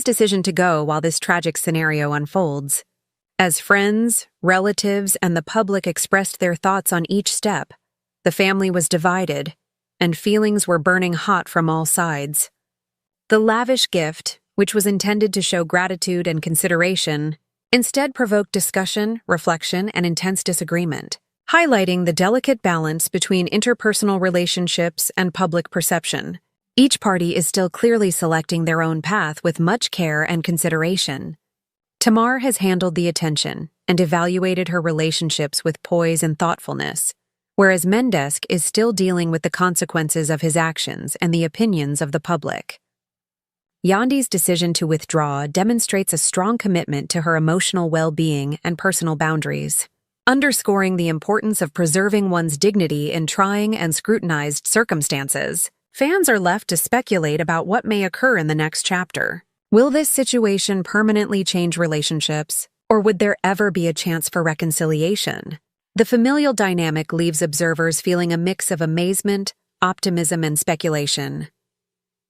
decision to go while this tragic scenario unfolds. As friends, relatives, and the public expressed their thoughts on each step, the family was divided, and feelings were burning hot from all sides. The lavish gift, which was intended to show gratitude and consideration, instead provoked discussion, reflection, and intense disagreement, highlighting the delicate balance between interpersonal relationships and public perception. Each party is still clearly selecting their own path with much care and consideration. Tamar has handled the attention and evaluated her relationships with poise and thoughtfulness, whereas Mendeecees is still dealing with the consequences of his actions and the opinions of the public. Yandy's decision to withdraw demonstrates a strong commitment to her emotional well-being and personal boundaries, underscoring the importance of preserving one's dignity in trying and scrutinized circumstances. Fans are left to speculate about what may occur in the next chapter. Will this situation permanently change relationships, or would there ever be a chance for reconciliation? The familial dynamic leaves observers feeling a mix of amazement, optimism, and speculation.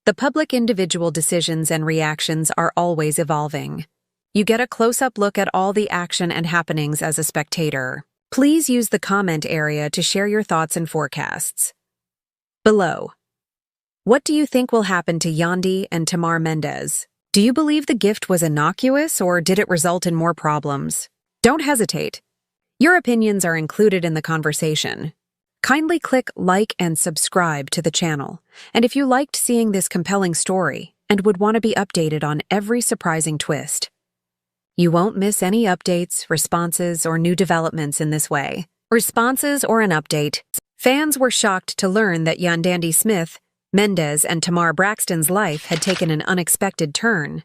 The public individual decisions and reactions are always evolving. You get a close-up look at all the action and happenings as a spectator. Please use the comment area to share your thoughts and forecasts. Below. What do you think will happen to Yandi and Tamar Mendeecees? Do you believe the gift was innocuous, or did it result in more problems? Don't hesitate. Your opinions are included in the conversation. Kindly click like and subscribe to the channel. And if you liked seeing this compelling story and would want to be updated on every surprising twist, you won't miss any updates, responses, or new developments in this way. Responses or an update. Fans were shocked to learn that Yandy Smith, Mendeecees, and Tamar Braxton's life had taken an unexpected turn.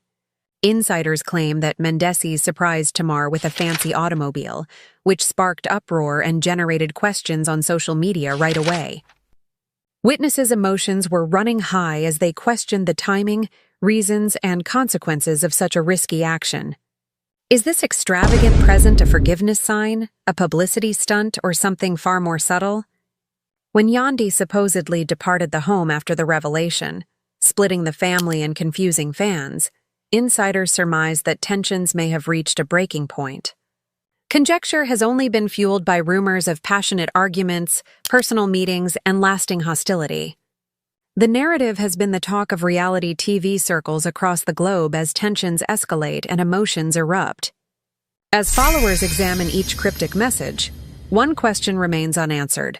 Insiders claim that Mendeecees surprised Tamar with a fancy automobile, which sparked uproar and generated questions on social media right away. Witnesses' emotions were running high as they questioned the timing, reasons, and consequences of such a risky action. Is this extravagant present a forgiveness sign, a publicity stunt, or something far more subtle? When Yandi supposedly departed the home after the revelation, splitting the family and confusing fans, insiders surmise that tensions may have reached a breaking point. Conjecture has only been fueled by rumors of passionate arguments, personal meetings, and lasting hostility. The narrative has been the talk of reality TV circles across the globe as tensions escalate and emotions erupt. As followers examine each cryptic message, one question remains unanswered,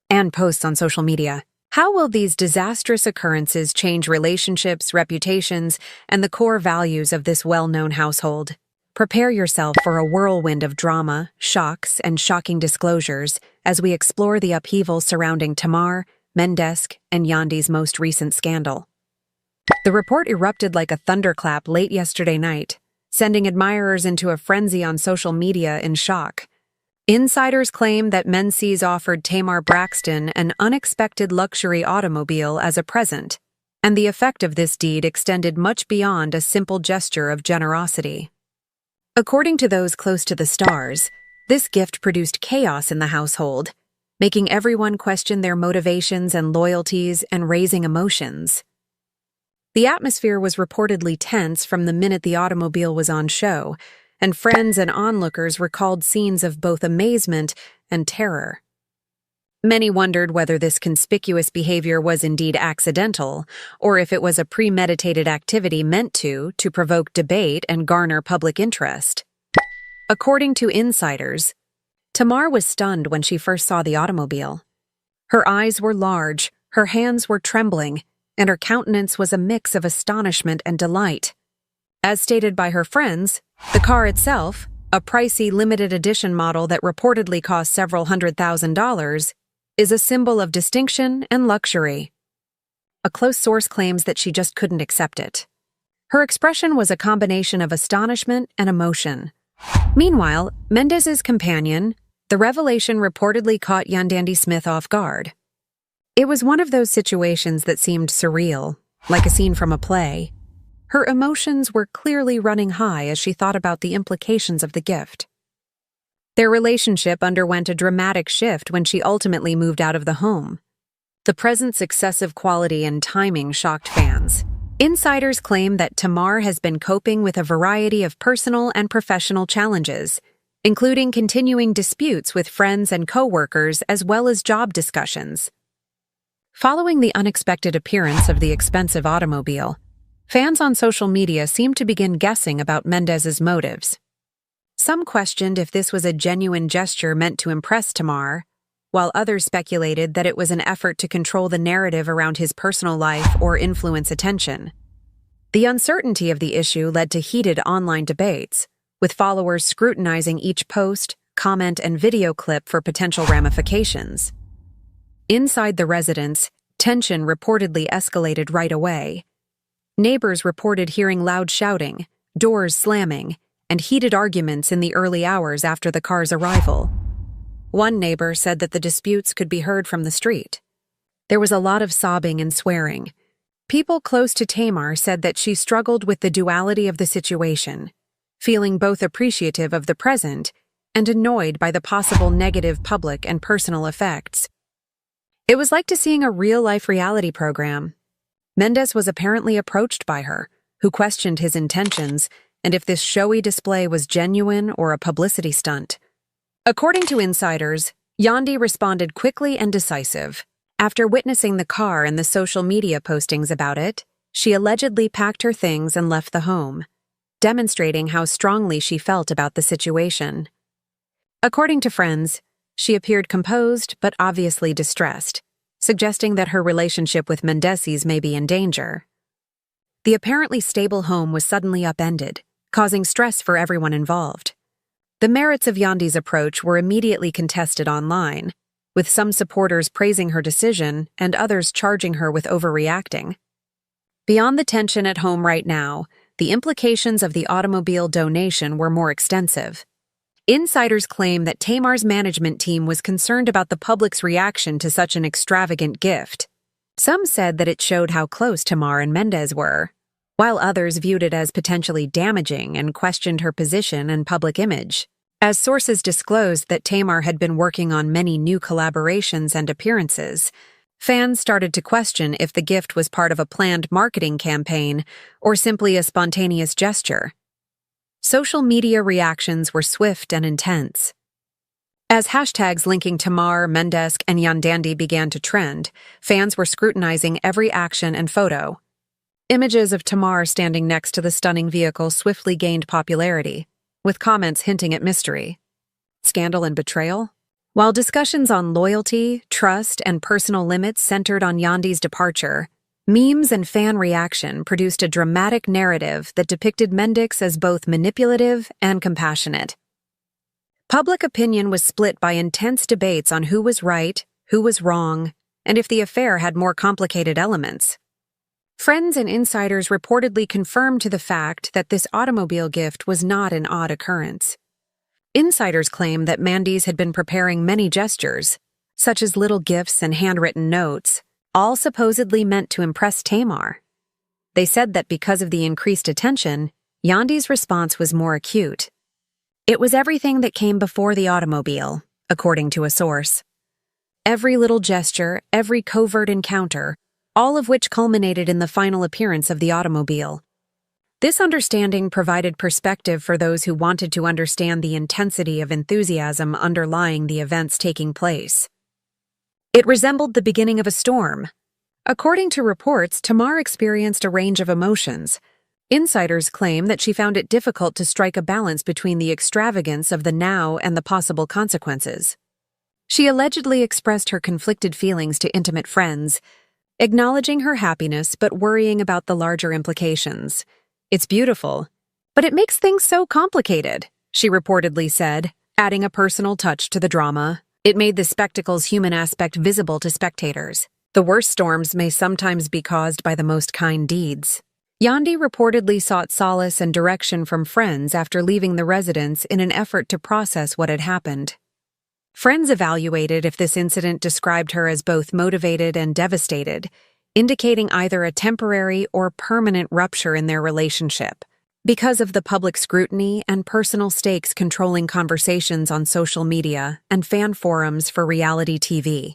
and posts on social media. How will these disastrous occurrences change relationships, reputations, and the core values of this well-known household? Prepare yourself for a whirlwind of drama, shocks, and shocking disclosures as we explore the upheaval surrounding Tamar, Mendeecees, and Yandy's most recent scandal. The report erupted like a thunderclap late yesterday night, sending admirers into a frenzy on social media in shock. Insiders claim that Mendeecees offered Tamar Braxton an unexpected luxury automobile as a present, and the effect of this deed extended much beyond a simple gesture of generosity. According to those close to the stars, this gift produced chaos in the household, making everyone question their motivations and loyalties and raising emotions. The atmosphere was reportedly tense from the minute the automobile was on show, and friends and onlookers recalled scenes of both amazement and terror. Many wondered whether this conspicuous behavior was indeed accidental, or if it was a premeditated activity meant to provoke debate and garner public interest. According to insiders, Tamar was stunned when she first saw the automobile. Her eyes were large, her hands were trembling, and her countenance was a mix of astonishment and delight. As stated by her friends, the car itself, a pricey limited edition model that reportedly cost several $100,000, is a symbol of distinction and luxury. A close source claims that she just couldn't accept it. Her expression was a combination of astonishment and emotion. Meanwhile, Mendeecees' companion, the revelation reportedly caught Yandy Smith off guard. It was one of those situations that seemed surreal, like a scene from a play. Her emotions were clearly running high as she thought about the implications of the gift. Their relationship underwent a dramatic shift when she ultimately moved out of the home. The present's excessive quality and timing shocked fans. Insiders claim that Tamar has been coping with a variety of personal and professional challenges, including continuing disputes with friends and coworkers as well as job discussions. Following the unexpected appearance of the expensive automobile, fans on social media seemed to begin guessing about Mendeecees' motives. Some questioned if this was a genuine gesture meant to impress Tamar, while others speculated that it was an effort to control the narrative around his personal life or influence attention. The uncertainty of the issue led to heated online debates, with followers scrutinizing each post, comment, and video clip for potential ramifications. Inside the residence, tension reportedly escalated right away. Neighbors reported hearing loud shouting, doors slamming, and heated arguments in the early hours after the car's arrival. One neighbor said that the disputes could be heard from the street. There was a lot of sobbing and swearing. People close to Tamar said that she struggled with the duality of the situation, feeling both appreciative of the present and annoyed by the possible negative public and personal effects. It was like seeing a real-life reality program. Mendeecees was apparently approached by her, who questioned his intentions and if this showy display was genuine or a publicity stunt. According to insiders, Yandi responded quickly and decisive. After witnessing the car and the social media postings about it, she allegedly packed her things and left the home, demonstrating how strongly she felt about the situation. According to friends, she appeared composed but obviously distressed, suggesting that her relationship with Mendeecees may be in danger. The apparently stable home was suddenly upended, causing stress for everyone involved. The merits of Yandy's approach were immediately contested online, with some supporters praising her decision and others charging her with overreacting. Beyond the tension at home right now, the implications of the automobile donation were more extensive. Insiders claim that Tamar's management team was concerned about the public's reaction to such an extravagant gift. Some said that it showed how close Tamar and Mendeecees were, while others viewed it as potentially damaging and questioned her position and public image. As sources disclosed that Tamar had been working on many new collaborations and appearances, fans started to question if the gift was part of a planned marketing campaign or simply a spontaneous gesture. Social media reactions were swift and intense. As hashtags linking Tamar, Mendeecees, and Yandi began to trend, fans were scrutinizing every action and photo. Images of Tamar standing next to the stunning vehicle swiftly gained popularity, with comments hinting at mystery, scandal, and betrayal. While discussions on loyalty, trust, and personal limits centered on Yandy's departure, memes and fan reaction produced a dramatic narrative that depicted Mendeecees as both manipulative and compassionate. Public opinion was split by intense debates on who was right, who was wrong, and if the affair had more complicated elements. Friends and insiders reportedly confirmed to the fact that this automobile gift was not an odd occurrence. Insiders claim that Mendeecees had been preparing many gestures, such as little gifts and handwritten notes, all supposedly meant to impress Tamar. They said that because of the increased attention, Yandy's response was more acute. It was everything that came before the automobile, according to a source. Every little gesture, every covert encounter, all of which culminated in the final appearance of the automobile. This understanding provided perspective for those who wanted to understand the intensity of enthusiasm underlying the events taking place. It resembled the beginning of a storm. According to reports, Tamar experienced a range of emotions. Insiders claim that she found it difficult to strike a balance between the extravagance of the now and the possible consequences. She allegedly expressed her conflicted feelings to intimate friends, acknowledging her happiness but worrying about the larger implications. "It's beautiful, but it makes things so complicated," she reportedly said, adding a personal touch to the drama. It made the spectacle's human aspect visible to spectators. The worst storms may sometimes be caused by the most kind deeds. Yandi reportedly sought solace and direction from friends after leaving the residence in an effort to process what had happened. Friends evaluated if this incident described her as both motivated and devastated, indicating either a temporary or permanent rupture in their relationship. Because of the public scrutiny and personal stakes controlling conversations on social media and fan forums for reality TV.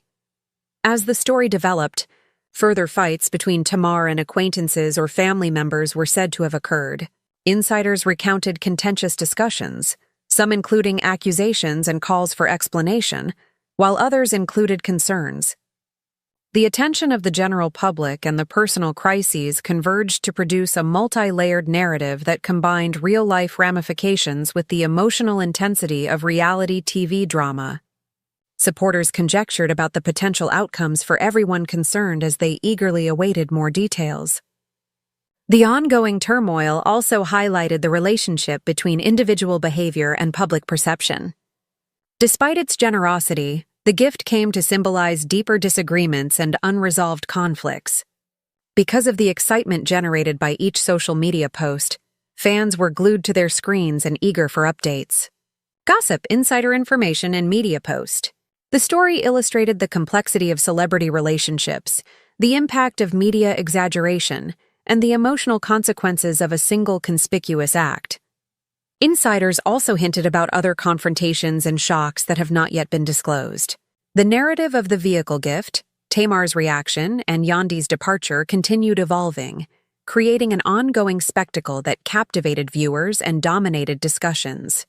As the story developed, Further fights between Tamar and acquaintances or family members were said to have occurred. Insiders recounted contentious discussions, some including accusations and calls for explanation, while others included concerns. The attention of the general public and the personal crises converged to produce a multi-layered narrative that combined real-life ramifications with the emotional intensity of reality TV drama. Supporters conjectured about the potential outcomes for everyone concerned as they eagerly awaited more details. The ongoing turmoil also highlighted the relationship between individual behavior and public perception. Despite its generosity, the gift came to symbolize deeper disagreements and unresolved conflicts. Because of the excitement generated by each social media post, fans were glued to their screens and eager for updates. Gossip, insider information, and media post. The story illustrated the complexity of celebrity relationships, the impact of media exaggeration, and the emotional consequences of a single conspicuous act. Insiders also hinted about other confrontations and shocks that have not yet been disclosed. The narrative of the vehicle gift, Tamar's reaction, and Yandy's departure continued evolving, creating an ongoing spectacle that captivated viewers and dominated discussions.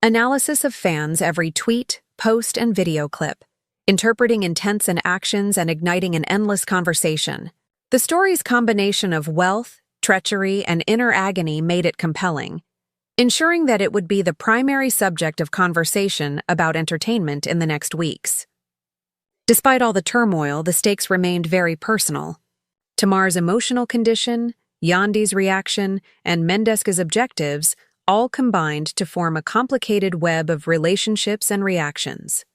Analysis of fans' every tweet, post, and video clip, interpreting intents and actions and igniting an endless conversation. The story's combination of wealth, treachery, and inner agony made it compelling, ensuring that it would be the primary subject of conversation about entertainment in the next weeks. Despite all the turmoil, the stakes remained very personal. Tamar's emotional condition, Yandy's reaction, and Mendeecees' objectives all combined to form a complicated web of relationships and reactions.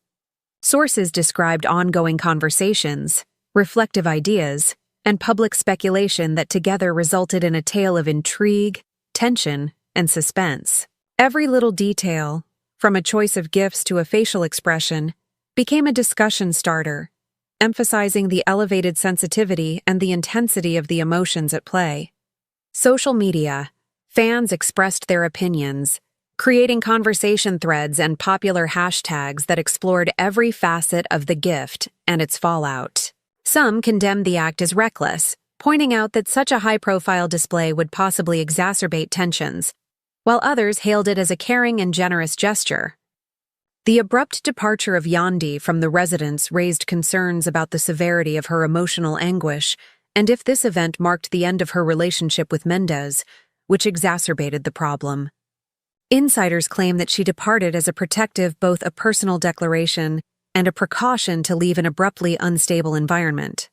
Sources described ongoing conversations, reflective ideas, and public speculation that together resulted in a tale of intrigue, tension, and suspense. Every little detail, from a choice of gifts to a facial expression, became a discussion starter, emphasizing the elevated sensitivity and the intensity of the emotions at play. Social media. Fans expressed their opinions, creating conversation threads and popular hashtags that explored every facet of the gift and its fallout. Some condemned the act as reckless, pointing out that such a high-profile display would possibly exacerbate tensions, while others hailed it as a caring and generous gesture. The abrupt departure of Yandi from the residence raised concerns about the severity of her emotional anguish and if this event marked the end of her relationship with Mendeecees, which exacerbated the problem. Insiders claim that she departed as a protective, both a personal declaration and a precaution to leave an abruptly unstable environment.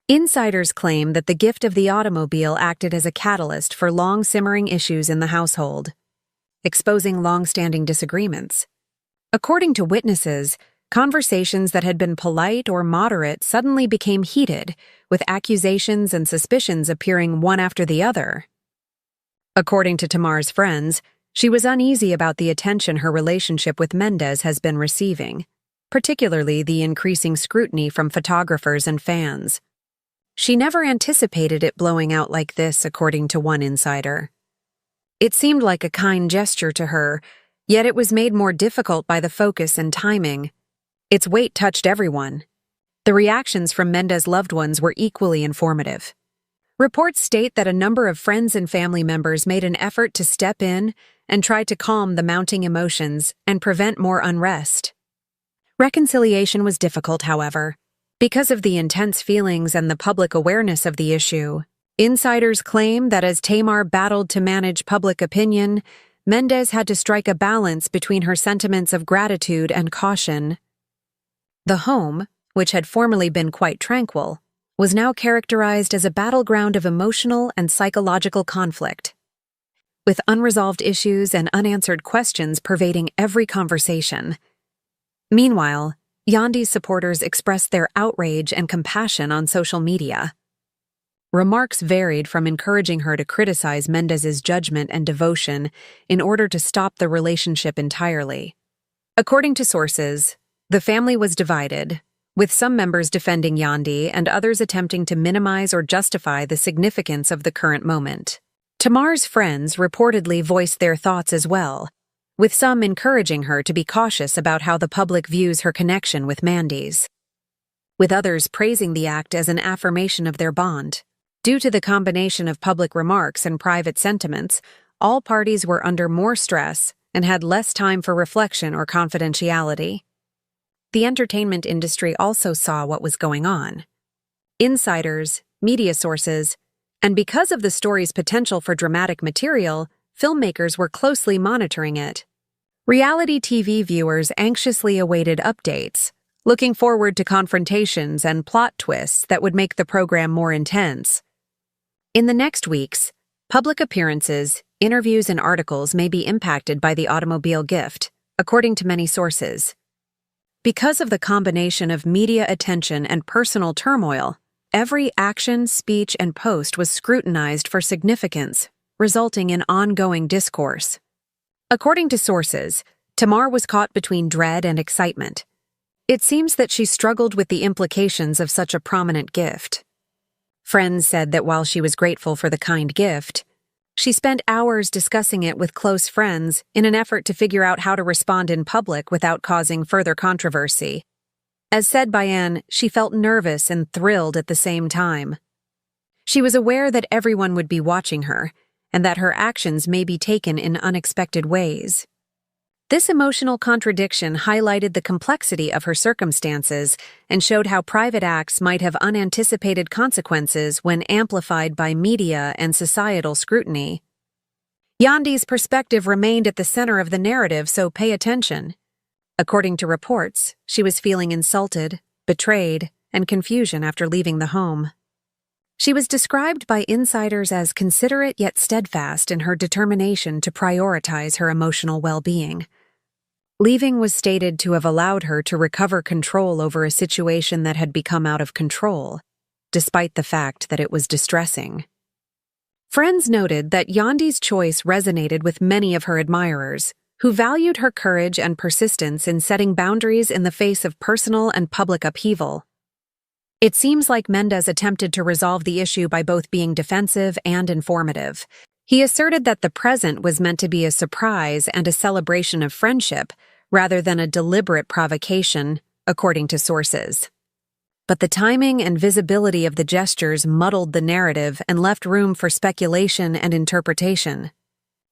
Insiders claim that the gift of the automobile acted as a catalyst for long-simmering issues in the household, exposing long-standing disagreements. According to witnesses, conversations that had been polite or moderate suddenly became heated, with accusations and suspicions appearing one after the other. According to Tamar's friends, she was uneasy about the attention her relationship with Mendeecees has been receiving, particularly the increasing scrutiny from photographers and fans. She never anticipated it blowing out like this, according to one insider. It seemed like a kind gesture to her, yet it was made more difficult by the focus and timing. Its weight touched everyone. The reactions from Mendeecees' loved ones were equally informative. Reports state that a number of friends and family members made an effort to step in and try to calm the mounting emotions and prevent more unrest. Reconciliation was difficult, however, because of the intense feelings and the public awareness of the issue. Insiders claim that as Tamar battled to manage public opinion, Mendeecees had to strike a balance between her sentiments of gratitude and caution. The home, which had formerly been quite tranquil, was now characterized as a battleground of emotional and psychological conflict, with unresolved issues and unanswered questions pervading every conversation. Meanwhile, Yandy's supporters expressed their outrage and compassion on social media. Remarks varied from encouraging her to criticize Mendeecees' judgment and devotion in order to stop the relationship entirely. According to sources, the family was divided, with some members defending Yandi and others attempting to minimize or justify the significance of the current moment. Tamar's friends reportedly voiced their thoughts as well, with some encouraging her to be cautious about how the public views her connection with Mendeecees. with others praising the act as an affirmation of their bond. Due to the combination of public remarks and private sentiments, all parties were under more stress and had less time for reflection or confidentiality. The entertainment industry also saw what was going on. Insiders, media sources, and because of the story's potential for dramatic material, filmmakers were closely monitoring it. Reality TV viewers anxiously awaited updates, looking forward to confrontations and plot twists that would make the program more intense. In the next weeks, public appearances, interviews, and articles may be impacted by the automobile gift, according to many sources. Because of the combination of media attention and personal turmoil, every action, speech, and post was scrutinized for significance, resulting in ongoing discourse. According to sources, Tamar was caught between dread and excitement. It seems that she struggled with the implications of such a prominent gift. Friends said that while she was grateful for the kind gift, she spent hours discussing it with close friends in an effort to figure out how to respond in public without causing further controversy. As said by Anne, she felt nervous and thrilled at the same time. She was aware that everyone would be watching her, and that her actions may be taken in unexpected ways. This emotional contradiction highlighted the complexity of her circumstances and showed how private acts might have unanticipated consequences when amplified by media and societal scrutiny. Yandy's perspective remained at the center of the narrative, so pay attention. According to reports, she was feeling insulted, betrayed, and confusion after leaving the home. She was described by insiders as considerate yet steadfast in her determination to prioritize her emotional well-being. Leaving was stated to have allowed her to recover control over a situation that had become out of control, despite the fact that it was distressing. Friends noted that Yandy's choice resonated with many of her admirers, who valued her courage and persistence in setting boundaries in the face of personal and public upheaval. It seems like Mendeecees attempted to resolve the issue by both being defensive and informative. He asserted that the present was meant to be a surprise and a celebration of friendship, rather than a deliberate provocation, according to sources. But the timing and visibility of the gestures muddled the narrative and left room for speculation and interpretation.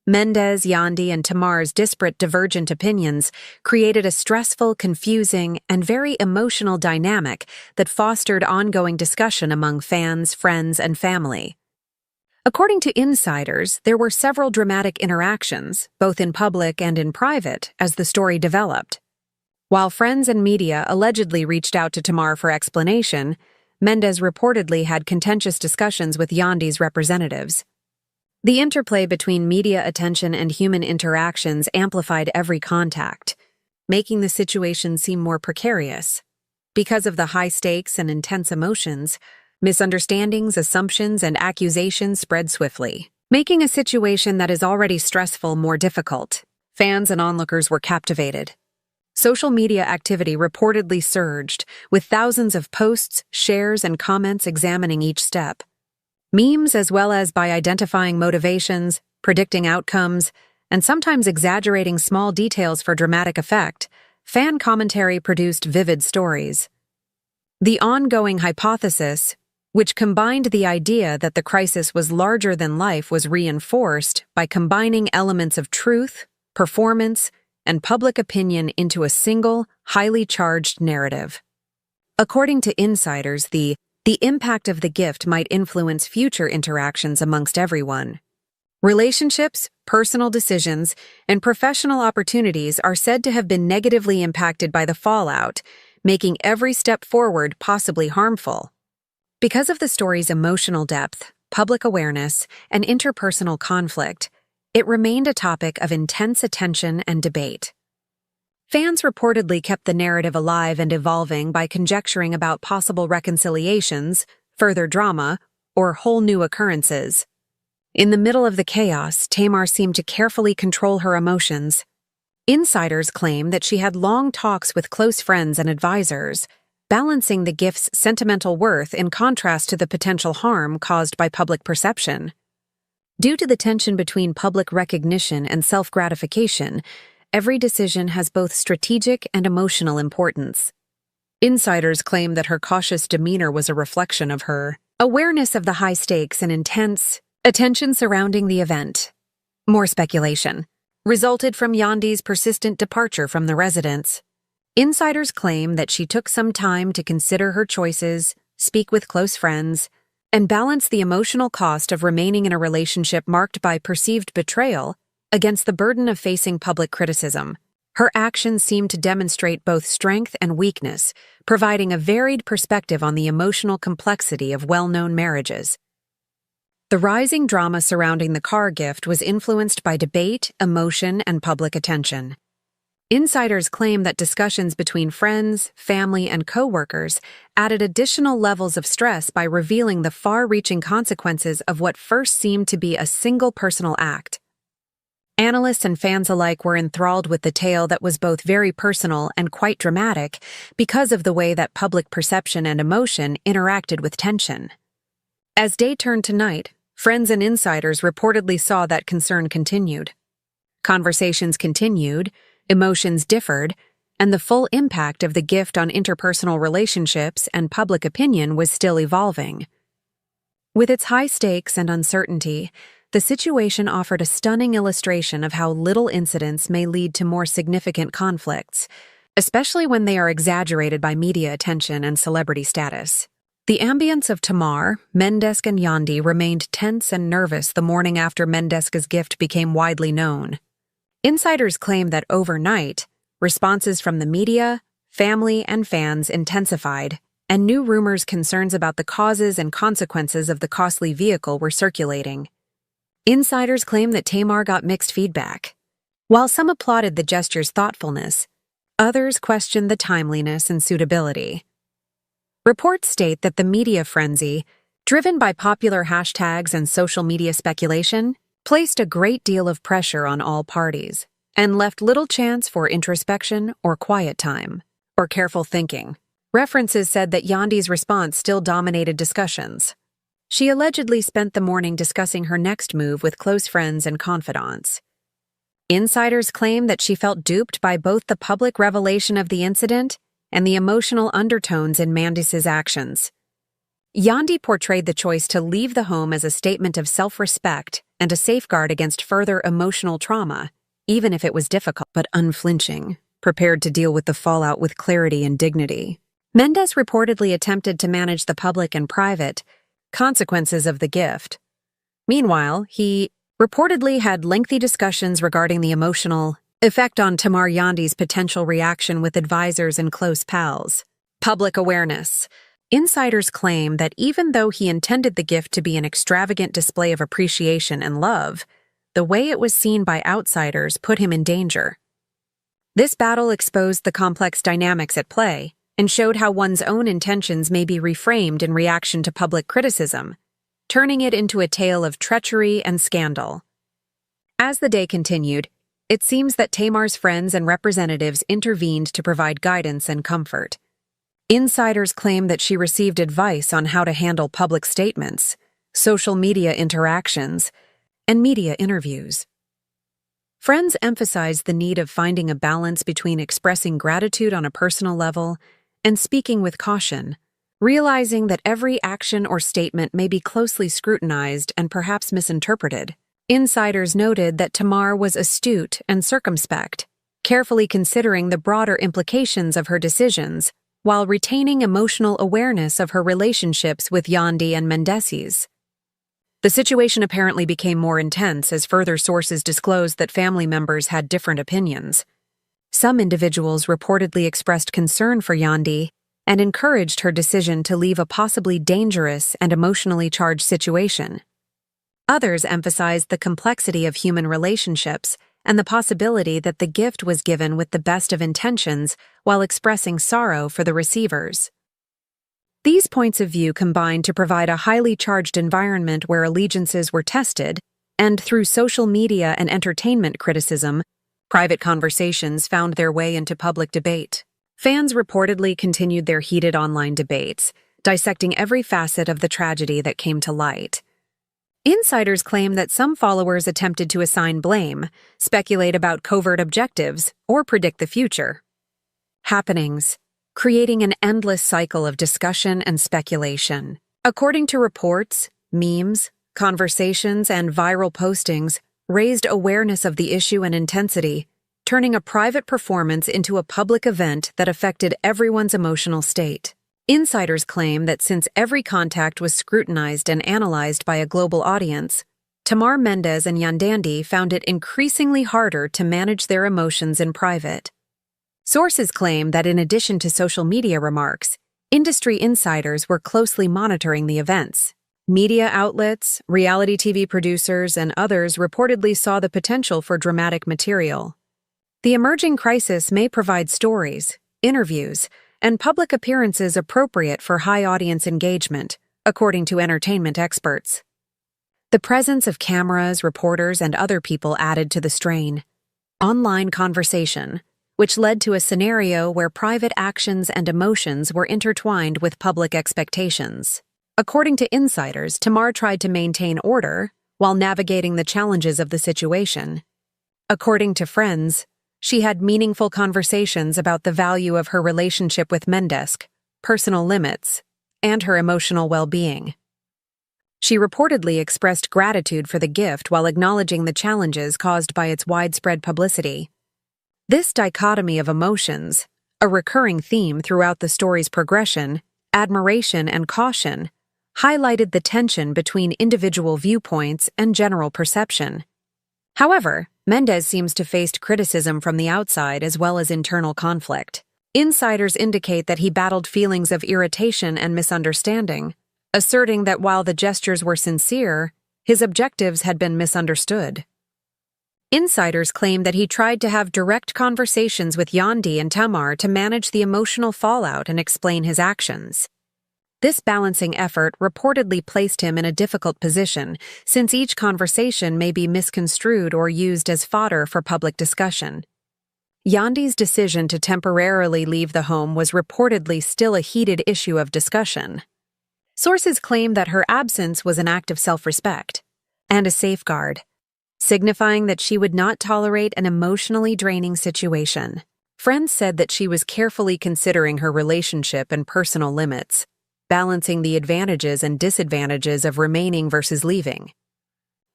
Mendeecees, Yandi, and Tamar's disparate divergent opinions created a stressful, confusing, and very emotional dynamic that fostered ongoing discussion among fans, friends, and family. According to insiders, there were several dramatic interactions, both in public and in private, as the story developed. While friends and media allegedly reached out to Tamar for explanation, Mendeecees reportedly had contentious discussions with Yandy's representatives. The interplay between media attention and human interactions amplified every contact, making the situation seem more precarious. Because of the high stakes and intense emotions, misunderstandings, assumptions, and accusations spread swiftly, making a situation that is already stressful more difficult. Fans and onlookers were captivated. Social media activity reportedly surged, with thousands of posts, shares, and comments examining each step. Memes, as well as by identifying motivations, predicting outcomes, and sometimes exaggerating small details for dramatic effect, fan commentary produced vivid stories. The ongoing hypothesis, which combined the idea that the crisis was larger than life, was reinforced by combining elements of truth, performance, and public opinion into a single, highly charged narrative. According to insiders, the impact of the gift might influence future interactions amongst everyone. Relationships, personal decisions, and professional opportunities are said to have been negatively impacted by the fallout, making every step forward possibly harmful. Because of the story's emotional depth, public awareness, and interpersonal conflict, it remained a topic of intense attention and debate. Fans reportedly kept the narrative alive and evolving by conjecturing about possible reconciliations, further drama, or whole new occurrences. In the middle of the chaos, Tamar seemed to carefully control her emotions. Insiders claim that she had long talks with close friends and advisors, balancing the gift's sentimental worth in contrast to the potential harm caused by public perception. Due to the tension between public recognition and self-gratification, every decision has both strategic and emotional importance. Insiders claim that her cautious demeanor was a reflection of her awareness of the high stakes and intense attention surrounding the event. More speculation resulted from Yandy's persistent departure from the residence. Insiders claim that she took some time to consider her choices, speak with close friends, and balance the emotional cost of remaining in a relationship marked by perceived betrayal against the burden of facing public criticism. Her actions seem to demonstrate both strength and weakness, providing a varied perspective on the emotional complexity of well-known marriages. The rising drama surrounding the car gift was influenced by debate, emotion, and public attention. Insiders claim that discussions between friends, family, and co-workers added additional levels of stress by revealing the far-reaching consequences of what first seemed to be a single personal act. Analysts and fans alike were enthralled with the tale that was both very personal and quite dramatic because of the way that public perception and emotion interacted with tension. As day turned to night, friends and insiders reportedly saw that concern continued. Conversations continued, emotions differed, and the full impact of the gift on interpersonal relationships and public opinion was still evolving. With its high stakes and uncertainty, the situation offered a stunning illustration of how little incidents may lead to more significant conflicts, especially when they are exaggerated by media attention and celebrity status. The ambience of Tamar, Mendeecees, and Yandi remained tense and nervous the morning after Mendeecees' gift became widely known. Insiders claim that overnight, responses from the media, family, and fans intensified, and new rumors concerns about the causes and consequences of the costly vehicle were circulating. Insiders claim that Tamar got mixed feedback. While some applauded the gesture's thoughtfulness, others questioned the timeliness and suitability. Reports state that the media frenzy, driven by popular hashtags and social media speculation, placed a great deal of pressure on all parties and left little chance for introspection or quiet time, or careful thinking. References said that Yandy's response still dominated discussions. She allegedly spent the morning discussing her next move with close friends and confidants. Insiders claim that she felt duped by both the public revelation of the incident and the emotional undertones in Mendeecees' actions. Yandi portrayed the choice to leave the home as a statement of self-respect and a safeguard against further emotional trauma, even if it was difficult but unflinching, prepared to deal with the fallout with clarity and dignity. Mendeecees reportedly attempted to manage the public and private consequences of the gift. Meanwhile, he reportedly had lengthy discussions regarding the emotional effect on Tamar Yandy's potential reaction with advisors and close pals. Public awareness. Insiders claim that even though he intended the gift to be an extravagant display of appreciation and love, the way it was seen by outsiders put him in danger. This battle exposed the complex dynamics at play and showed how one's own intentions may be reframed in reaction to public criticism, turning it into a tale of treachery and scandal. As the day continued, it seems that Tamar's friends and representatives intervened to provide guidance and comfort. Insiders claim that she received advice on how to handle public statements, social media interactions, and media interviews. Friends emphasized the need of finding a balance between expressing gratitude on a personal level and speaking with caution, realizing that every action or statement may be closely scrutinized and perhaps misinterpreted. Insiders noted that Tamar was astute and circumspect, carefully considering the broader implications of her decisions while retaining emotional awareness of her relationships with Yandi and Mendeecees. The situation apparently became more intense as further sources disclosed that family members had different opinions. Some individuals reportedly expressed concern for Yandi and encouraged her decision to leave a possibly dangerous and emotionally charged situation. Others emphasized the complexity of human relationships and the possibility that the gift was given with the best of intentions while expressing sorrow for the receivers. These points of view combined to provide a highly charged environment where allegiances were tested, and through social media and entertainment criticism, private conversations found their way into public debate. Fans reportedly continued their heated online debates, dissecting every facet of the tragedy that came to light. Insiders claim that some followers attempted to assign blame, speculate about covert objectives, or predict the future happenings. creating an endless cycle of discussion and speculation. According to reports, memes, conversations, and viral postings raised awareness of the issue and intensity, turning a private performance into a public event that affected everyone's emotional state. Insiders claim that since every contact was scrutinized and analyzed by a global audience, Tamar, Mendeecees, and Yandi found it increasingly harder to manage their emotions in private. Sources claim that in addition to social media remarks, industry insiders were closely monitoring the events. Media outlets, reality TV producers, and others reportedly saw the potential for dramatic material. The emerging crisis may provide stories, interviews, and public appearances appropriate for high audience engagement, according to entertainment experts. The presence of cameras, reporters, and other people added to the strain. Online conversation, which led to a scenario where private actions and emotions were intertwined with public expectations. According to insiders, Tamar tried to maintain order while navigating the challenges of the situation. According to friends, she had meaningful conversations about the value of her relationship with Mendeecees, personal limits, and her emotional well-being. She reportedly expressed gratitude for the gift while acknowledging the challenges caused by its widespread publicity. This dichotomy of emotions, a recurring theme throughout the story's progression, admiration and caution, highlighted the tension between individual viewpoints and general perception. However, Mendeecees seems to face criticism from the outside as well as internal conflict. Insiders indicate that he battled feelings of irritation and misunderstanding, asserting that while the gestures were sincere, his objectives had been misunderstood. Insiders claim that he tried to have direct conversations with Yandi and Tamar to manage the emotional fallout and explain his actions. This balancing effort reportedly placed him in a difficult position, since each conversation may be misconstrued or used as fodder for public discussion. Yandi's decision to temporarily leave the home was reportedly still a heated issue of discussion. Sources claim that her absence was an act of self-respect and a safeguard, signifying that she would not tolerate an emotionally draining situation. Friends said that she was carefully considering her relationship and personal limits, balancing the advantages and disadvantages of remaining versus leaving.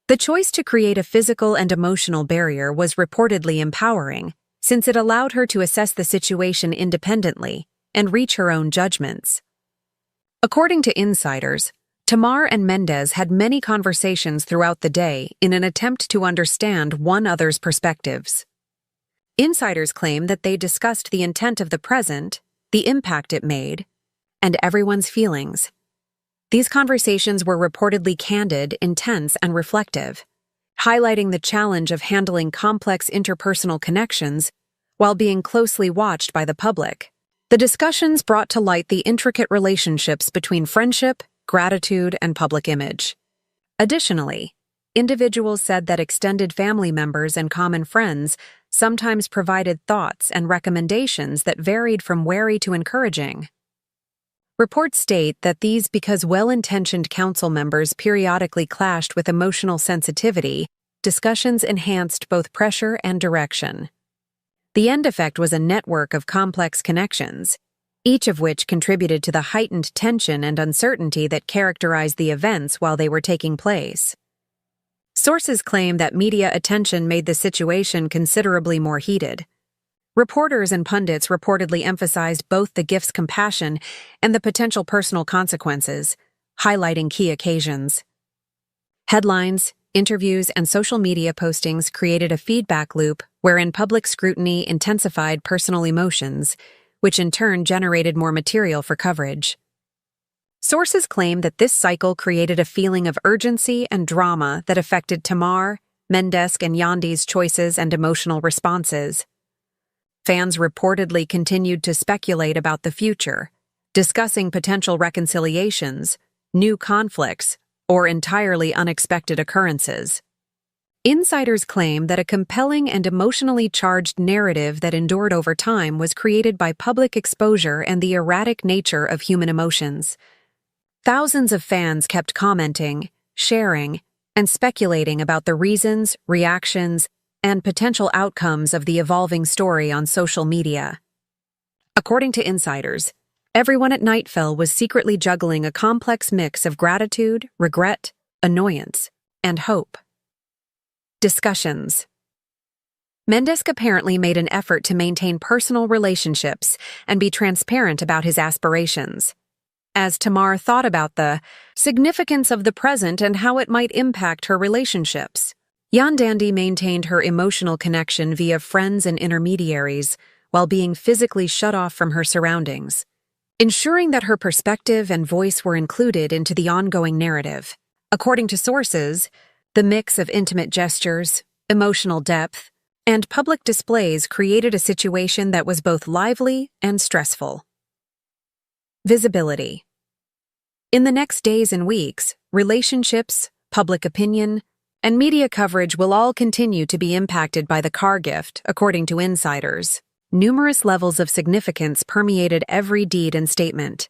The choice to create a physical and emotional barrier was reportedly empowering, since it allowed her to assess the situation independently and reach her own judgments. According to insiders, Tamar and Mendeecees had many conversations throughout the day in an attempt to understand one another's perspectives. Insiders claim that they discussed the intent of the present, the impact it made, and everyone's feelings. These conversations were reportedly candid, intense, and reflective, highlighting the challenge of handling complex interpersonal connections while being closely watched by the public. The discussions brought to light the intricate relationships between friendship, gratitude, and public image. Additionally, individuals said that extended family members and common friends sometimes provided thoughts and recommendations that varied from wary to encouraging. Reports state that these because well-intentioned council members periodically clashed with emotional sensitivity, discussions enhanced both pressure and direction. The end effect was a network of complex connections, each of which contributed to the heightened tension and uncertainty that characterized the events while they were taking place. Sources claim that media attention made the situation considerably more heated. Reporters and pundits reportedly emphasized both the gift's compassion and the potential personal consequences, highlighting key occasions. Headlines, interviews, and social media postings created a feedback loop wherein public scrutiny intensified personal emotions, which in turn generated more material for coverage. Sources claim that this cycle created a feeling of urgency and drama that affected Tamar, Mendeecees, and Yandi's choices and emotional responses. Fans reportedly continued to speculate about the future, discussing potential reconciliations, new conflicts, or entirely unexpected occurrences. Insiders claim that a compelling and emotionally charged narrative that endured over time was created by public exposure and the erratic nature of human emotions. Thousands of fans kept commenting, sharing, and speculating about the reasons, reactions, and potential outcomes of the evolving story on social media. According to insiders, everyone at Nightfell was secretly juggling a complex mix of gratitude, regret, annoyance, and hope. Discussions. Mendeecees apparently made an effort to maintain personal relationships and be transparent about his aspirations. As Tamar thought about the significance of the present and how it might impact her relationships, Yandi maintained her emotional connection via friends and intermediaries while being physically shut off from her surroundings, ensuring that her perspective and voice were included into the ongoing narrative. According to sources, the mix of intimate gestures, emotional depth, and public displays created a situation that was both lively and stressful. Visibility. In the next days and weeks, relationships, public opinion, and media coverage will all continue to be impacted by the car gift, according to insiders. Numerous levels of significance permeated every deed and statement.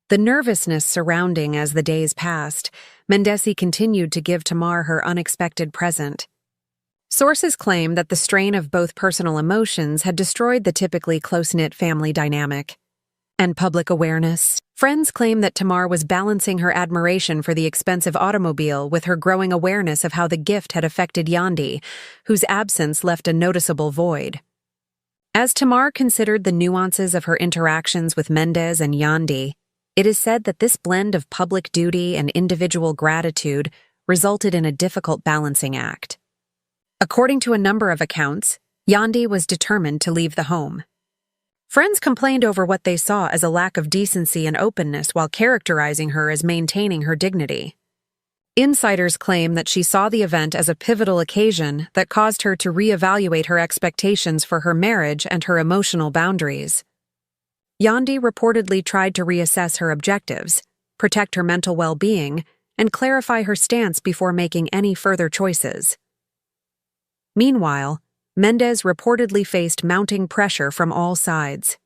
The nervousness surrounding as the days passed, Mendeecees continued to give Tamar her unexpected present. Sources claim that the strain of both personal emotions had destroyed the typically close-knit family dynamic. And public awareness. Friends claim that Tamar was balancing her admiration for the expensive automobile with her growing awareness of how the gift had affected Yandi, whose absence left a noticeable void. As Tamar considered the nuances of her interactions with Mendeecees and Yandi, it is said that this blend of public duty and individual gratitude resulted in a difficult balancing act. According to a number of accounts, Yandi was determined to leave the home. Friends complained over what they saw as a lack of decency and openness while characterizing her as maintaining her dignity. Insiders claim that she saw the event as a pivotal occasion that caused her to reevaluate her expectations for her marriage and her emotional boundaries. Yandi reportedly tried to reassess her objectives, protect her mental well-being, and clarify her stance before making any further choices. Meanwhile, Mendeecees reportedly faced mounting pressure from all sides.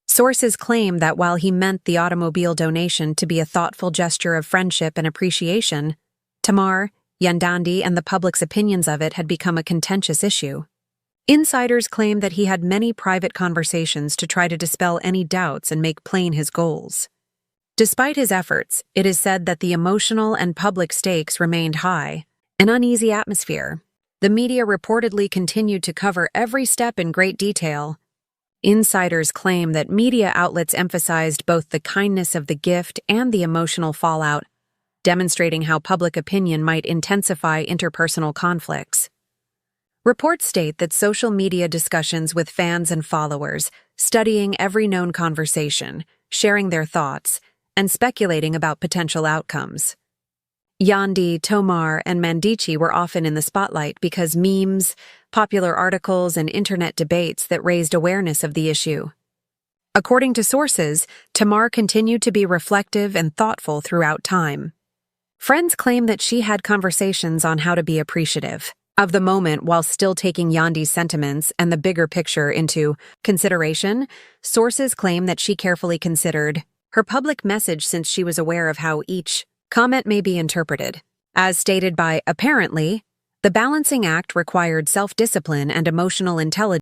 Sources claim that while he meant the automobile donation to be a thoughtful gesture of friendship and appreciation, Tamar, Yandi, and the public's opinions of it had become a contentious issue. Insiders claim that he had many private conversations to try to dispel any doubts and make plain his goals. Despite his efforts, it is said that the emotional and public stakes remained high, an uneasy atmosphere. The media reportedly continued to cover every step in great detail. Insiders claim that media outlets emphasized both the kindness of the gift and the emotional fallout, demonstrating how public opinion might intensify interpersonal conflicts. Reports state that social media discussions with fans and followers, studying every known conversation, sharing their thoughts, and speculating about potential outcomes. Yandi, Tamar, and Mendeecees were often in the spotlight because memes, popular articles, and internet debates that raised awareness of the issue. According to sources, Tamar continued to be reflective and thoughtful throughout time. Friends claim that she had conversations on how to be appreciative of the moment while still taking Yandi's sentiments and the bigger picture into consideration. Sources claim that she carefully considered her public message since she was aware of how each comment may be interpreted. As stated by Apparently, the balancing act required self-discipline and emotional intelligence.